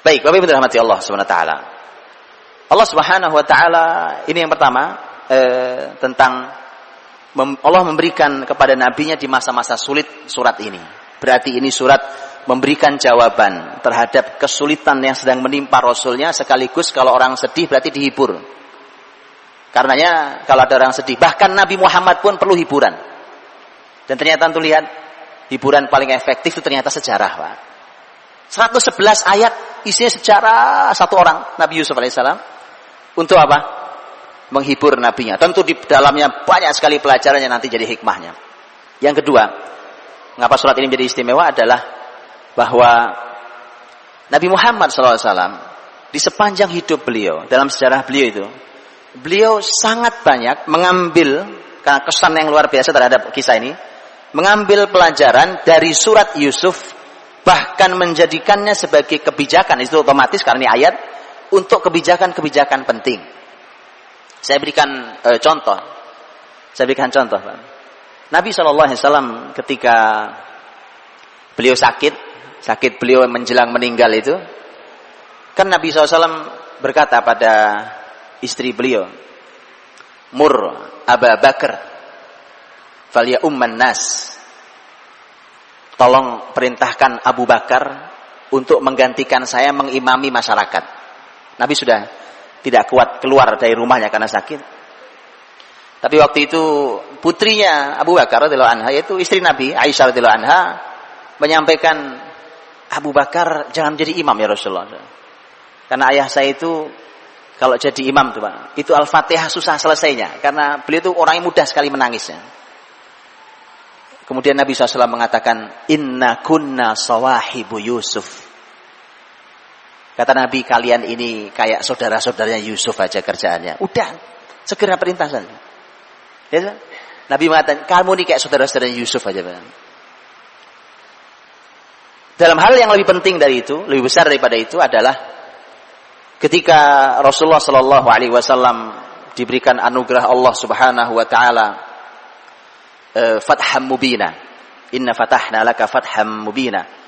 Baik, Bapak Ibu dirahmati Allah Subhanahu wa taala. Allah Subhanahu wa taala ini yang pertama tentang Allah memberikan kepada nabinya di masa-masa sulit surat ini. Berarti ini surat memberikan jawaban terhadap kesulitan yang sedang menimpa Rasulnya, sekaligus kalau orang sedih berarti dihibur. Karenanya kalau ada orang sedih, bahkan Nabi Muhammad pun perlu hiburan. Dan ternyata untuk lihat hiburan paling efektif itu ternyata sejarah, Pak. 111 ayat isinya sejarah satu orang, Nabi Yusuf alaihissalam. Untuk apa? Menghibur nabinya. Tentu di dalamnya banyak sekali pelajaran yang nanti jadi hikmahnya. Yang kedua, mengapa surat ini menjadi istimewa adalah bahwa Nabi Muhammad SAW di sepanjang hidup beliau, dalam sejarah beliau itu, beliau sangat banyak mengambil, karena kesan yang luar biasa terhadap kisah ini, mengambil pelajaran dari surat Yusuf, bahkan menjadikannya sebagai kebijakan. Itu otomatis karena ini ayat untuk kebijakan-kebijakan penting. Saya berikan contoh. Pak. Nabi SAW ketika beliau sakit beliau menjelang meninggal itu, kan Nabi SAW berkata pada istri beliau, Mur Aba Bakar falya umman nas, tolong perintahkan Abu Bakar untuk menggantikan saya mengimami masyarakat. Nabi sudah tidak kuat keluar dari rumahnya karena sakit. Tapi waktu itu putrinya Abu Bakar radhiyallahu anha, yaitu istri Nabi Aisyah radhiyallahu anha, menyampaikan, Abu Bakar jangan menjadi imam ya Rasulullah. Karena ayah saya itu kalau jadi imam tuh Pak, itu Al-Fatihah susah selesainya, karena beliau itu orang yang mudah sekali menangisnya. Kemudian Nabi SAW mengatakan, Inna kunna sawahibu Yusuf. Kata Nabi, kalian ini kayak saudara-saudaranya Yusuf aja kerjaannya. Udah, segera perintah saja. Ya, Nabi mengatakan, kamu ini kayak saudara-saudaranya Yusuf aja. Dalam hal yang lebih penting dari itu, lebih besar daripada itu adalah ketika Rasulullah SAW diberikan anugerah Allah Subhanahu wa taala fatham mubina. Inna fatahna laka fatham mubina.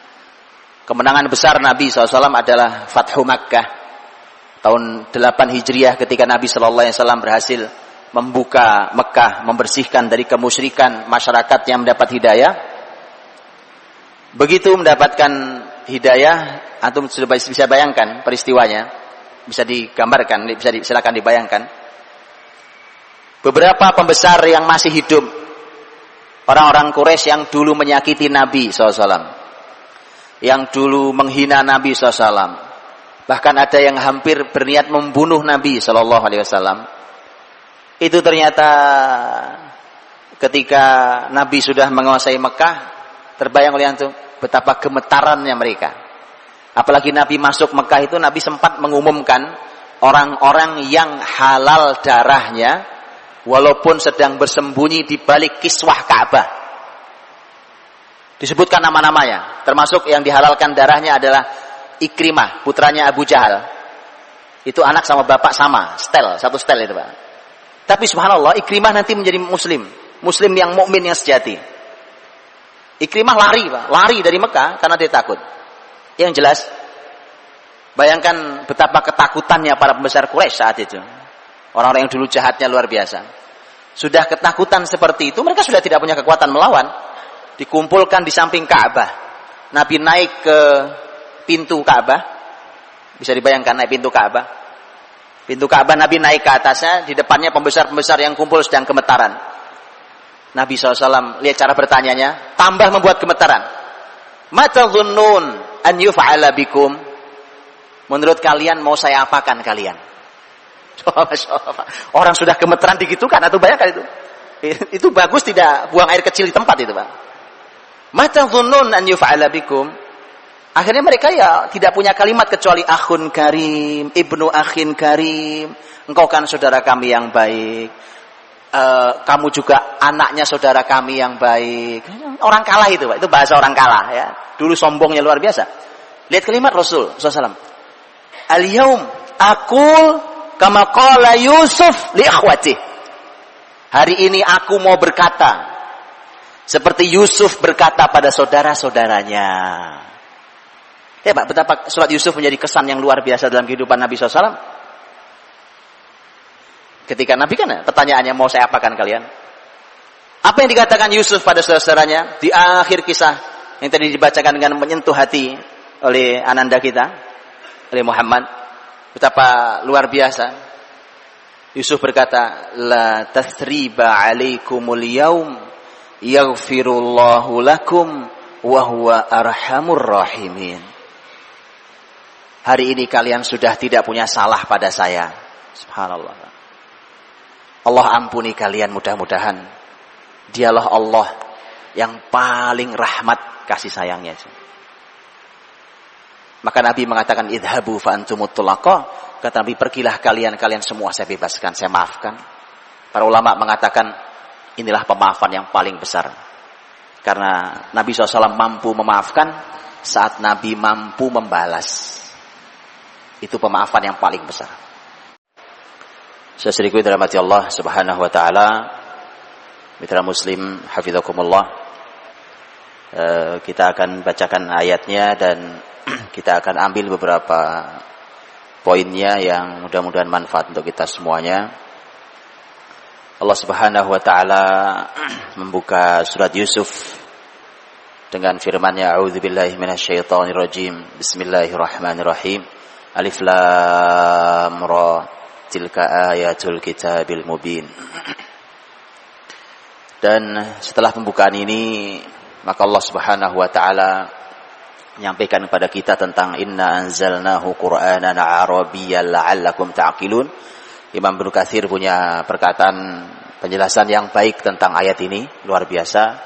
Kemenangan besar Nabi SAW adalah Fathu Makkah tahun 8 Hijriah, ketika Nabi SAW berhasil membuka Mekah, membersihkan dari kemusyrikan masyarakat yang mendapat hidayah. Begitu mendapatkan hidayah, antum sudah bisa bayangkan peristiwanya, bisa digambarkan, silakan dibayangkan. Beberapa pembesar yang masih hidup, orang-orang Quraisy yang dulu menyakiti Nabi SAW, yang dulu menghina Nabi SAW, bahkan ada yang hampir berniat membunuh Nabi SAW, itu ternyata ketika Nabi sudah menguasai Mekah, terbayang oleh antum betapa gemetarannya mereka. Apalagi Nabi masuk Mekah itu, Nabi sempat mengumumkan orang-orang yang halal darahnya walaupun sedang bersembunyi di balik kiswah Ka'bah. Disebutkan nama-namanya, termasuk yang dihalalkan darahnya adalah Ikrimah, putranya Abu Jahal. Itu anak sama bapak sama, satu setel itu Pak. Tapi subhanallah, Ikrimah nanti menjadi muslim yang mukmin yang sejati. Ikrimah lari Pak, lari dari Mekah karena dia takut. Yang jelas, bayangkan betapa ketakutannya para pembesar Quraisy saat itu. Orang-orang yang dulu jahatnya luar biasa. Sudah ketakutan seperti itu, mereka sudah tidak punya kekuatan melawan. Dikumpulkan di samping Ka'bah. Nabi naik ke pintu Ka'bah. Bisa dibayangkan naik pintu Ka'bah. Pintu Ka'bah Nabi naik ke atasnya, di depannya pembesar-pembesar yang kumpul sedang gemetaran. Nabi SAW lihat cara bertanyanya, tambah membuat gemetaran. Mata dhunnun an yuf'ala bikum. Menurut kalian mau saya apakan kalian? Orang sudah gemeteran digitukan, atau bayangkan itu. Itu bagus tidak buang air kecil di tempat itu Pak. Mata dhunnun an yuf'ala bikum. Akhirnya mereka ya tidak punya kalimat kecuali akhun karim, ibnu akhin karim. Engkau kan saudara kami yang baik. Kamu juga anaknya saudara kami yang baik. Orang kalah itu Pak. Itu bahasa orang kalah ya. Dulu sombongnya luar biasa. Lihat kalimat Rasul SAW. Al-yaum aqul kama qala Yusuf li akhwati. Hari ini aku mau berkata seperti Yusuf berkata pada saudara-saudaranya. Ya Pak, betapa surat Yusuf menjadi kesan yang luar biasa dalam kehidupan Nabi SAW. Ketika Nabi kan pertanyaannya, mau saya apakan kalian? Apa yang dikatakan Yusuf pada saudara-saudaranya di akhir kisah yang tadi dibacakan dengan menyentuh hati oleh ananda kita, oleh Muhammad, betapa luar biasa. Yusuf berkata, la tathriba alaikumul yaum yaghfirullahu lakum wa huwa arhamur rahimin. Hari ini kalian sudah tidak punya salah pada saya. Subhanallah. Allah ampuni kalian mudah-mudahan. Dialah Allah yang paling rahmat kasih sayangnya. Maka Nabi mengatakan, idhabu fa antumut tulaqa. Kata Nabi, pergilah kalian semua saya bebaskan, saya maafkan. Para ulama mengatakan, inilah pemaafan yang paling besar. Karena Nabi SAW mampu memaafkan saat Nabi mampu membalas. Itu pemaafan yang paling besar. Saudaraku dalam hati Allah Subhanahu wa taala, mitra muslim hafizakumullah, kita akan bacakan ayatnya dan kita akan ambil beberapa poinnya yang mudah-mudahan manfaat untuk kita semuanya. Allah Subhanahu wa taala membuka surat Yusuf dengan firman-Nya, a'udzubillahi minasyaitonirrajim. Bismillahirrahmanirrahim. Alif lam ra, tilka ayatul kitabil mubin. Dan setelah pembukaan ini, maka Allah Subhanahu wa taala menyampaikan kepada kita tentang inna anzalnahu qur'anan arabiyyan la'allakum ta'qilun. Imam Ibnu Katsir punya perkataan penjelasan yang baik tentang ayat ini, luar biasa.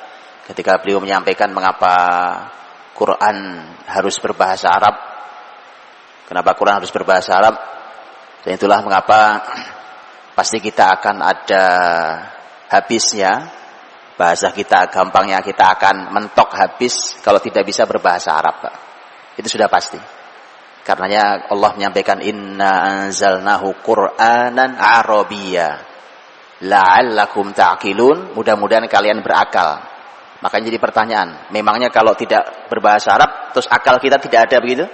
Ketika beliau menyampaikan mengapa Quran harus berbahasa Arab. Kenapa Quran harus berbahasa Arab? Dan itulah mengapa pasti kita akan ada habisnya. Bahasa kita, gampangnya kita akan mentok habis kalau tidak bisa berbahasa Arab, Pak. Itu sudah pasti. Karenanya Allah menyampaikan inna anzalnahu qur'anan arabiyya la'allakum ta'qilun. Mudah-mudahan kalian berakal. Makanya jadi pertanyaan, memangnya kalau tidak berbahasa Arab terus akal kita tidak ada begitu?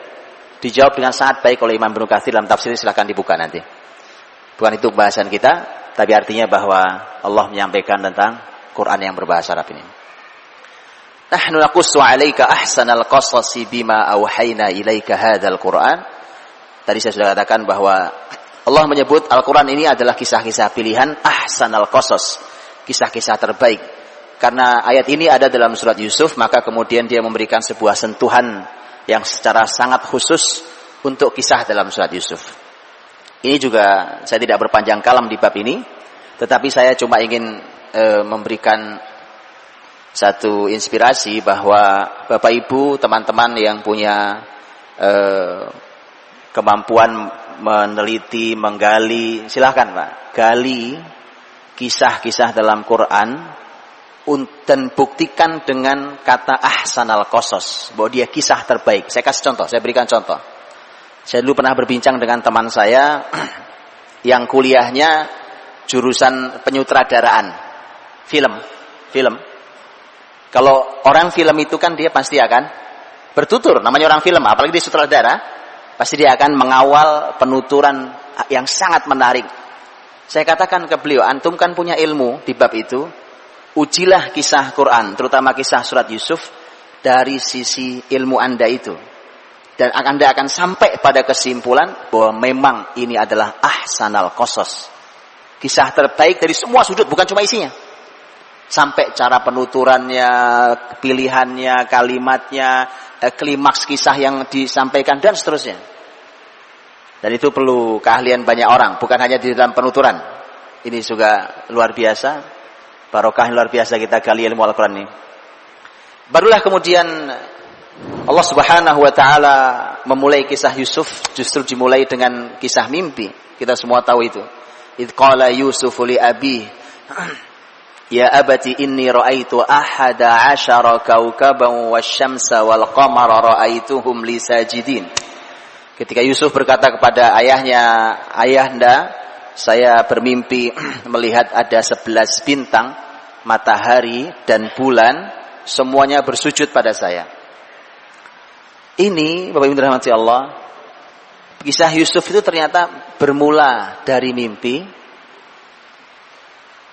Dijawab dengan sangat baik oleh Imam Ibnu Katsir dalam tafsir, silakan dibuka nanti. Bukan itu pembahasan kita, tapi artinya bahwa Allah menyampaikan tentang Quran yang berbahasa Arab ini. Nahnu naqussu 'alaika ahsanal qasasi bima auhayna ilaika hadzal Qur'an. Tadi saya sudah katakan bahwa Allah menyebut Al-Qur'an ini adalah kisah-kisah pilihan, ahsanal qasas, kisah-kisah terbaik. Karena ayat ini ada dalam surat Yusuf, maka kemudian dia memberikan sebuah sentuhan yang secara sangat khusus untuk kisah dalam surat Yusuf. Ini juga saya tidak berpanjang kalam di bab ini, tetapi saya cuma ingin memberikan satu inspirasi bahwa Bapak Ibu, teman-teman yang punya kemampuan meneliti, menggali, silahkan Pak, gali kisah-kisah dalam Quran dan buktikan dengan kata ahsanal qasas, bahwa dia kisah terbaik. Saya kasih contoh, saya berikan contoh. Saya dulu pernah berbincang dengan teman saya yang kuliahnya jurusan penyutradaraan film. Kalau orang film itu kan dia pasti akan bertutur, namanya orang film, apalagi dia sutradara, pasti dia akan mengawal penuturan yang sangat menarik. Saya katakan ke beliau, antum kan punya ilmu di bab itu, ujilah kisah Quran, terutama kisah surat Yusuf dari sisi ilmu Anda itu. Dan Anda akan sampai pada kesimpulan bahwa memang ini adalah ahsanal qasas. Kisah terbaik dari semua sudut, bukan cuma isinya. Sampai cara penuturannya, pilihannya, kalimatnya, klimaks kisah yang disampaikan, dan seterusnya. Dan itu perlu keahlian banyak orang, bukan hanya di dalam penuturan. Ini juga luar biasa. Barokah luar biasa kita gali ilmu Al-Quran ini. Barulah kemudian Allah Subhanahu wa ta'ala memulai kisah Yusuf, justru dimulai dengan kisah mimpi. Kita semua tahu itu. Idh qala Yusufu li abih, ya abati inni ra'aitu ahada asyara kawkaban wasyamsa wal qamara ra'aituhum li sajidin. Ketika Yusuf berkata kepada ayahnya, ayahanda, saya bermimpi melihat ada 11 bintang, matahari dan bulan, semuanya bersujud pada saya. Ini Bapak Ibu dirahmati Allah, kisah Yusuf itu ternyata bermula dari mimpi.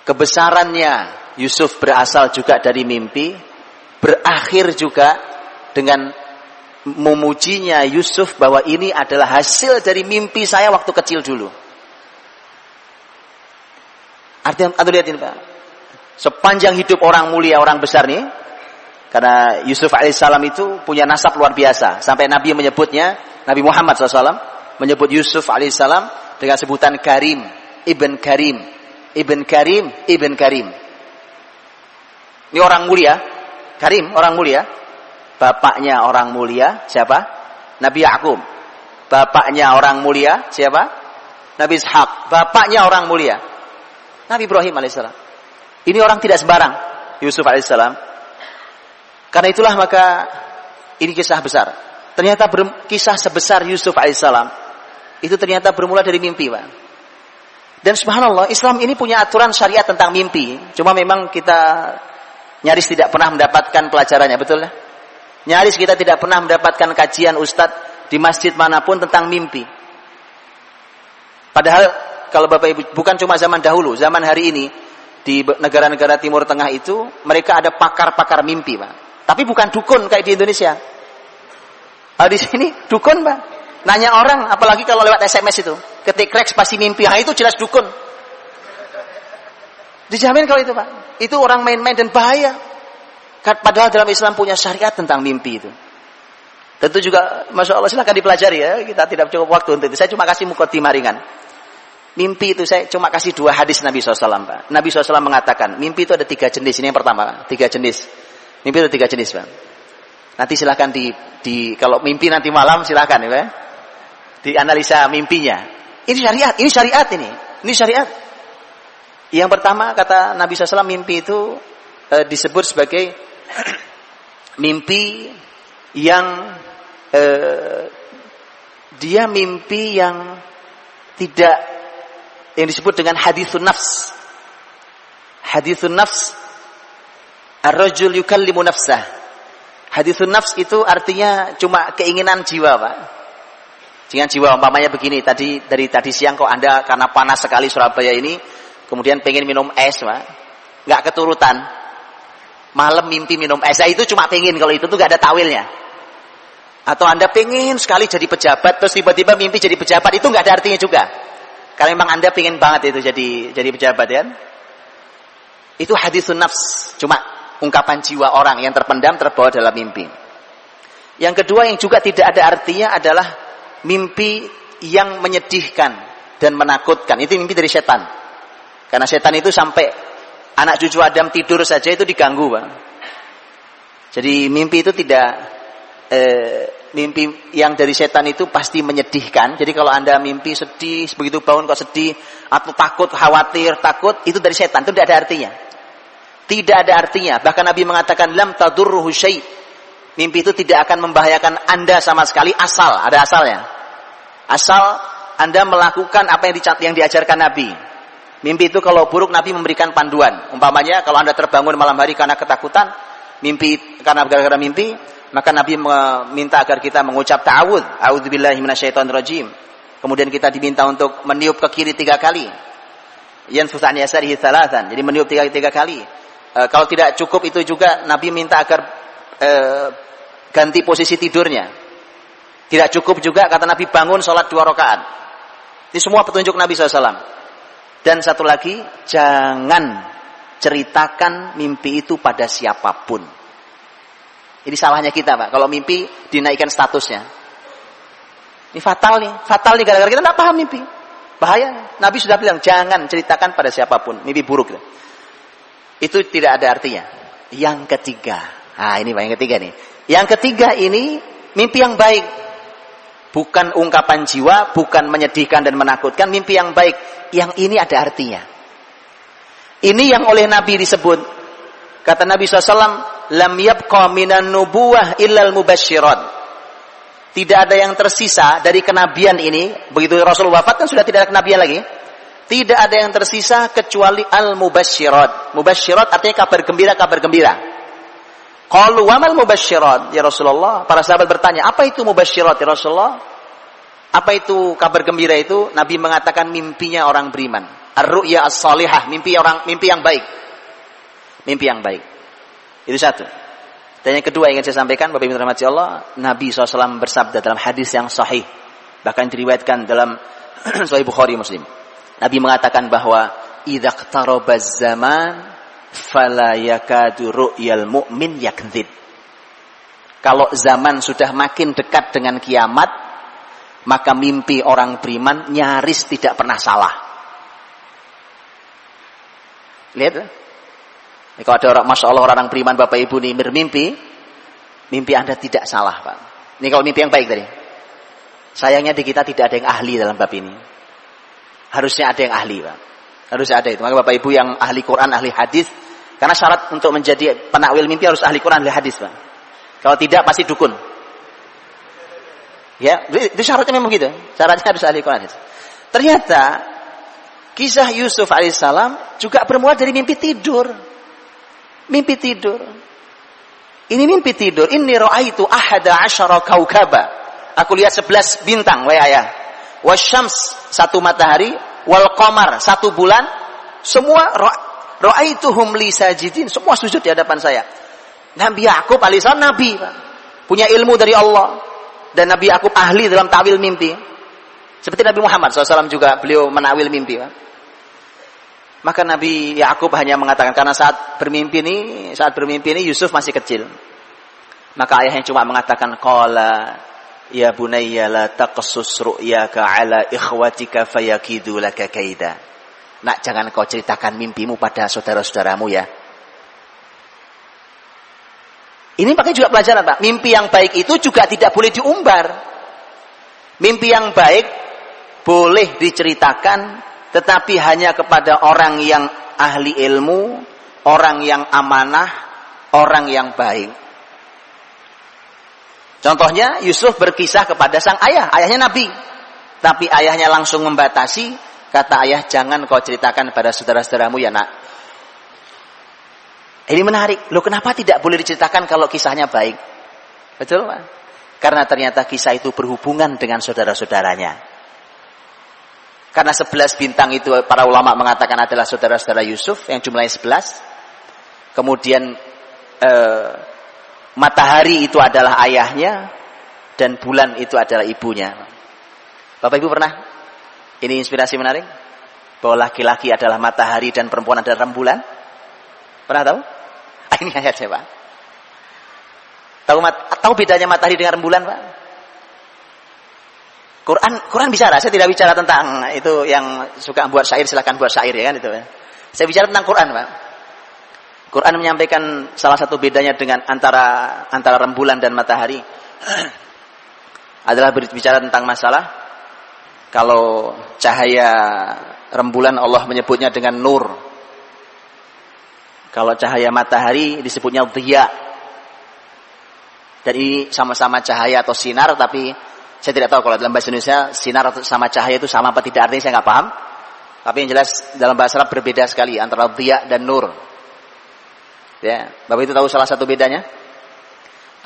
Kebesarannya Yusuf berasal juga dari mimpi, berakhir juga dengan memujinya Yusuf bahwa ini adalah hasil dari mimpi saya waktu kecil dulu. Artinya, Anda lihat ini Pak, sepanjang hidup orang mulia, orang besar nih, karena Yusuf alaihissalam itu punya nasab luar biasa, sampai Nabi menyebutnya, Nabi Muhammad SAW menyebut Yusuf alaihissalam dengan sebutan Karim, Ibn Karim, Ibn Karim, Ibn Karim. Ini orang mulia, Karim, orang mulia. Bapaknya orang mulia, siapa? Nabi Yakub. Bapaknya orang mulia, siapa? Nabi Ishak. Bapaknya orang mulia, Nabi Ibrahim alaihissalam. Ini orang tidak sembarang, Yusuf alaihissalam. Karena itulah maka ini kisah besar. Ternyata kisah sebesar Yusuf alaihissalam itu ternyata bermula dari mimpi, Pak. Dan subhanallah, Islam ini punya aturan syariat tentang mimpi. Cuma memang kita nyaris tidak pernah mendapatkan pelajarannya, betul ya? Nyaris kita tidak pernah mendapatkan kajian ustadz di masjid manapun tentang mimpi. Padahal kalau Bapak Ibu, bukan cuma zaman dahulu, zaman hari ini di negara-negara Timur Tengah itu mereka ada pakar-pakar mimpi, Pak. Tapi bukan dukun kayak di Indonesia. Di sini dukun, Pak. Nanya orang, apalagi kalau lewat SMS itu, ketik reks pasti mimpi. Itu jelas dukun. Dijamin kalau itu, Pak. Itu orang main-main dan bahaya. Padahal dalam Islam punya syariat tentang mimpi itu. Tentu juga, Masya Allah, silakan dipelajari ya. Kita tidak cukup waktu untuk itu. Saya cuma kasih mukaddimah ringan. Mimpi itu saya cuma kasih 2 hadis Nabi SAW, Pak. Nabi SAW mengatakan, mimpi itu ada 3 jenis. Ini yang pertama, 3 jenis. Mimpi itu 3 jenis, Pak. Nanti silakan kalau mimpi nanti malam silakan ya, Pak. Dianalisa mimpinya. Ini syariat, ini syariat ini. Ini syariat. Yang pertama kata Nabi SAW, mimpi itu disebut sebagai mimpi yang dia mimpi yang tidak, yang disebut dengan hadithun nafs. Hadithun nafs, ar-rajul yukallimu nafsah. Hadithun nafs itu artinya cuma keinginan jiwa, Pak. Dengan jiwa, umpamanya begini, dari tadi siang kok Anda karena panas sekali Surabaya ini, kemudian pengen minum es, Pak. Nggak keturutan. Malam mimpi minum es, itu cuma pengen, kalau itu tuh nggak ada tawilnya. Atau Anda pengen sekali jadi pejabat, terus tiba-tiba mimpi jadi pejabat, itu nggak ada artinya juga. Karena memang Anda pengen banget itu jadi pejabat, ya. Itu hadithun nafs, cuma ungkapan jiwa orang yang terpendam, terbawa dalam mimpi. Yang kedua yang juga tidak ada artinya adalah mimpi yang menyedihkan dan menakutkan. Itu mimpi dari setan. Karena setan itu sampai anak cucu Adam tidur saja itu diganggu, Pak. Jadi mimpi itu tidak mimpi yang dari setan itu pasti menyedihkan. Jadi kalau Anda mimpi sedih, begitu bangun kok sedih, atau takut, khawatir, takut, itu dari setan, itu tidak ada artinya. Tidak ada artinya. Bahkan Nabi mengatakan lam tadurruhu syai'. Mimpi itu tidak akan membahayakan Anda sama sekali, asal ada asalnya. Asal Anda melakukan apa yang diajarkan Nabi. Mimpi itu kalau buruk Nabi memberikan panduan. Umpamanya kalau Anda terbangun malam hari karena ketakutan, karena gara-gara mimpi, maka Nabi meminta agar kita mengucap ta'awudz, a'udzubillahi minasyaitonirrajim. Kemudian kita diminta untuk meniup ke kiri 3 kali. Yanfuthu an yasarihi thalathan. Jadi meniup 3 kali. Kalau tidak cukup itu juga Nabi minta agar ganti posisi tidurnya. Tidak cukup juga kata Nabi bangun sholat 2 rakaat. Ini semua petunjuk Nabi SAW. Dan satu lagi, jangan ceritakan mimpi itu pada siapapun. Ini salahnya kita, Pak. Kalau mimpi dinaikkan statusnya. Ini fatal nih gara-gara kita tidak paham mimpi. Bahaya. Nabi sudah bilang jangan ceritakan pada siapapun mimpi buruk. Itu tidak ada artinya. Yang ketiga, ini Pak, yang ketiga nih. Yang ketiga ini mimpi yang baik. Bukan ungkapan jiwa, bukan menyedihkan dan menakutkan, mimpi yang baik. Yang ini ada artinya. Ini yang oleh Nabi disebut. Kata Nabi SAW, lam yabqa minan nubuwah illal mubasyirat. Tidak ada yang tersisa dari kenabian ini. Begitu Rasul wafat kan sudah tidak ada kenabian lagi. Tidak ada yang tersisa kecuali al-mubasyirat. Mubasyirat artinya kabar gembira, kabar gembira. Qalu wa mal mubasysyirat ya Rasulullah? Para sahabat bertanya, apa itu mubasysyirat ya Rasulullah? Apa itu kabar gembira itu? Nabi mengatakan mimpinya orang beriman. Ar-ru'ya as-salihah, mimpi yang baik. Mimpi yang baik. Itu satu. Dan yang kedua yang ingin saya sampaikan, Bapak Ibu rahmati Allah, Nabi SAW bersabda dalam hadis yang sahih, bahkan diriwayatkan dalam Sahih Bukhari Muslim. Nabi mengatakan bahwa idza iqtarabaz zaman fala yakadu ru'yal mu'min yakdzib. Kalau zaman sudah makin dekat dengan kiamat, maka mimpi orang beriman nyaris tidak pernah salah. Lihat. Kalau ada orang, masya Allah, orang beriman Bapak Ibu nih bermimpi, mimpi Anda tidak salah, Pak. Ini kalau mimpi yang baik tadi. Sayangnya di kita tidak ada yang ahli dalam bab ini. Harusnya ada yang ahli, Pak. Harusnya ada itu. Maka Bapak Ibu yang ahli Quran, ahli hadis, karena syarat untuk menjadi penakwil mimpi harus ahli Quran, ahli hadis, Pak. Kalau tidak pasti dukun. Ya, itu syaratnya memang gitu. Syaratnya harus ahli Quran. Ternyata kisah Yusuf alaihissalam juga bermula dari mimpi tidur. Mimpi tidur. Ini mimpi tidur. Inni ra'aitu ahada asyara kaukaba. Aku lihat 11 bintang, wahai ayah. Wasyams, 1 matahari, wal qamar, 1 bulan. Semua ra'aituhum li sajidin. Semua sujud di hadapan saya. Nabi Yakub alaihissalam nabi, Pak. Punya ilmu dari Allah. Dan Nabi Yakub ahli dalam ta'wil mimpi. Seperti Nabi Muhammad SAW juga beliau menawil mimpi, Pak. Maka Nabi Yakub hanya mengatakan, karena saat bermimpi ini Yusuf masih kecil. Maka ayahnya cuma mengatakan, qala ya bunayya la taqsus ru'yaka ala ikhwatika fayakidu laka kaida. Nak, jangan kau ceritakan mimpimu pada saudara-saudaramu ya. Ini pakai juga pelajaran, Pak. Mimpi yang baik itu juga tidak boleh diumbar. Mimpi yang baik boleh diceritakan, tetapi hanya kepada orang yang ahli ilmu, orang yang amanah, orang yang baik. Contohnya, Yusuf berkisah kepada sang ayah, ayahnya Nabi. Tapi ayahnya langsung membatasi, kata ayah, jangan kau ceritakan pada saudara-saudaramu ya nak. Ini menarik. Loh, kenapa tidak boleh diceritakan kalau kisahnya baik? Betul, Pak? Karena ternyata kisah itu berhubungan dengan saudara-saudaranya. Karena 11 bintang itu para ulama mengatakan adalah saudara-saudara Yusuf yang jumlahnya 11. Kemudian matahari itu adalah ayahnya dan bulan itu adalah ibunya. Bapak Ibu pernah? Ini inspirasi menarik. Bahwa laki-laki adalah matahari dan perempuan adalah rembulan. Pernah tahu? Ini ayatnya, Pak. Tahu bedanya matahari dengan rembulan, Pak? Quran bicara, saya tidak bicara tentang itu yang suka buat syair, silakan buat syair ya kan itu. Saya bicara tentang Quran, Pak. Quran menyampaikan salah satu bedanya dengan antara rembulan dan matahari adalah berbicara tentang masalah kalau cahaya rembulan Allah menyebutnya dengan nur. Kalau cahaya matahari disebutnya dhiya. Jadi sama-sama cahaya atau sinar, tapi saya tidak tahu kalau dalam bahasa Indonesia sinar sama cahaya itu sama apa tidak, artinya saya nggak paham. Tapi yang jelas dalam bahasa Arab berbeda sekali antara dhiya dan nur. Ya, Bapak itu tahu salah satu bedanya?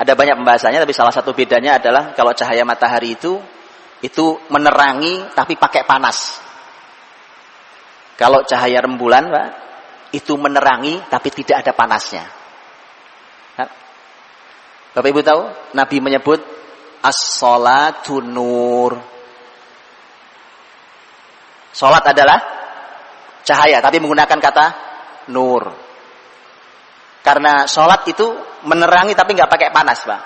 Ada banyak pembahasannya, tapi salah satu bedanya adalah kalau cahaya matahari itu menerangi tapi pakai panas. Kalau cahaya rembulan, Pak, itu menerangi tapi tidak ada panasnya. Bapak Ibu tahu, Nabi menyebut as-salatu nur. Salat adalah cahaya, tapi menggunakan kata nur. Karena salat itu menerangi tapi nggak pakai panas, Pak.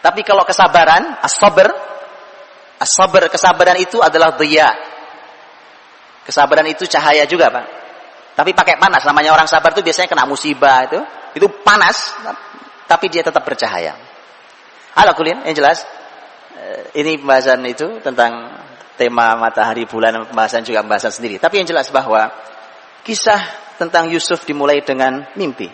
Tapi kalau kesabaran, as-sabr, kesabaran itu adalah dhiya. Kesabaran itu cahaya juga, Pak. Tapi pakai panas. Namanya orang sabar itu biasanya kena musibah itu panas, tapi dia tetap bercahaya. Alakulin, yang jelas ini pembahasan itu tentang tema matahari bulan, pembahasan juga pembahasan sendiri. Tapi yang jelas bahwa kisah tentang Yusuf dimulai dengan mimpi.